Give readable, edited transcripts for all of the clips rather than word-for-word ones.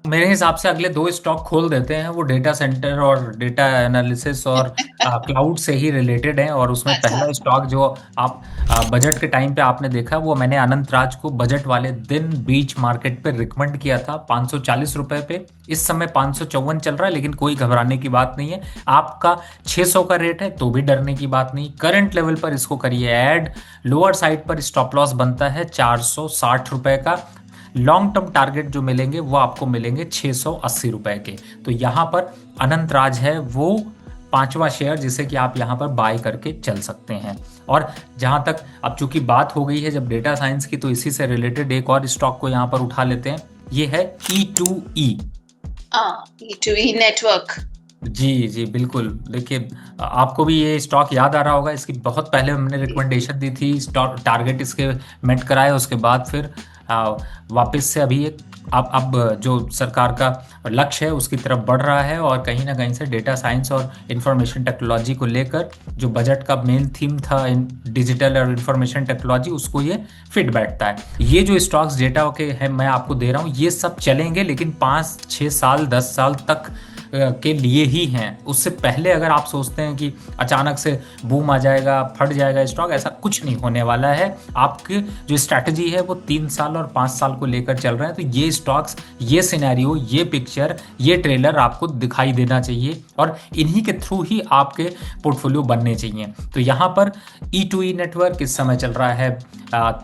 मेरे हिसाब से अगले दो स्टॉक खोल देते हैं, वो डेटा सेंटर और डेटा एनालिसिस और क्लाउड से ही रिलेटेड हैं। और उसमें अच्छा। पहला स्टॉक जो आप बजट के टाइम पे आपने देखा, वो मैंने अनंत राज को बजट वाले दिन बीच मार्केट पे रिकमेंड किया था 540 रुपए पे। इस समय 554 चल रहा है, लेकिन कोई घबराने की बात नहीं है। आपका 600 का रेट है तो भी डरने की बात नहीं, करंट लेवल पर इसको करिए ऐड। लोअर साइड पर स्टॉप लॉस बनता है 460 रुपए का। लॉन्ग टर्म टारगेट जो मिलेंगे वो आपको मिलेंगे 680 रुपए के। तो यहाँ पर अनंत राज है वो पांचवा शेयर जिसे कि आप यहाँ पर बाय करके चल सकते हैं। और जहाँ तक अब चूंकि बात हो गई है जब डेटा साइंस की, तो इसी से रिलेटेड एक और स्टॉक को यहाँ पर उठा लेते हैं। ये है E2E। हाँ, E2E नेटवर्क। जी जी बिल्कुल। देखिए, आपको भी ये स्टॉक याद आ रहा होगा, इसकी बहुत पहले हमने रिकमेंडेशन दी थी, स्टॉक टारगेट इसके मेट कराए, उसके बाद फिर आ, वापस से अभी एक अब जो सरकार का लक्ष्य है उसकी तरफ बढ़ रहा है। और कहीं ना कहीं से डेटा साइंस और इंफॉर्मेशन टेक्नोलॉजी को लेकर जो बजट का मेन थीम था, डिजिटल और इंफॉर्मेशन टेक्नोलॉजी, उसको ये फिट बैठता है। ये जो स्टॉक्स डेटा के हैं मैं आपको दे रहा हूँ, ये सब चलेंगे लेकिन 5 6 साल 10 साल तक के लिए ही हैं। उससे पहले अगर आप सोचते हैं कि अचानक से बूम आ जाएगा, फट जाएगा स्टॉक, ऐसा कुछ नहीं होने वाला है। आपकी जो स्ट्रैटेजी है वो 3 साल और 5 साल को लेकर चल रहे हैं, तो ये स्टॉक्स, ये सिनेरियो, ये पिक्चर, ये ट्रेलर आपको दिखाई देना चाहिए और इन्हीं के थ्रू ही आपके पोर्टफोलियो बनने चाहिए। तो यहाँ पर E2E नेटवर्क इस समय चल रहा है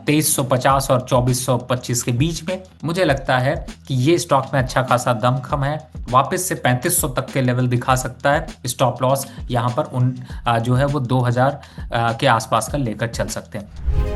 2350 और 2425 के बीच में। मुझे लगता है कि ये स्टॉक में अच्छा खासा दमखम है, वापस से 3500 तक के लेवल दिखा सकता है। स्टॉप लॉस यहाँ पर जो है वो 2000 के आसपास का लेकर चल सकते हैं।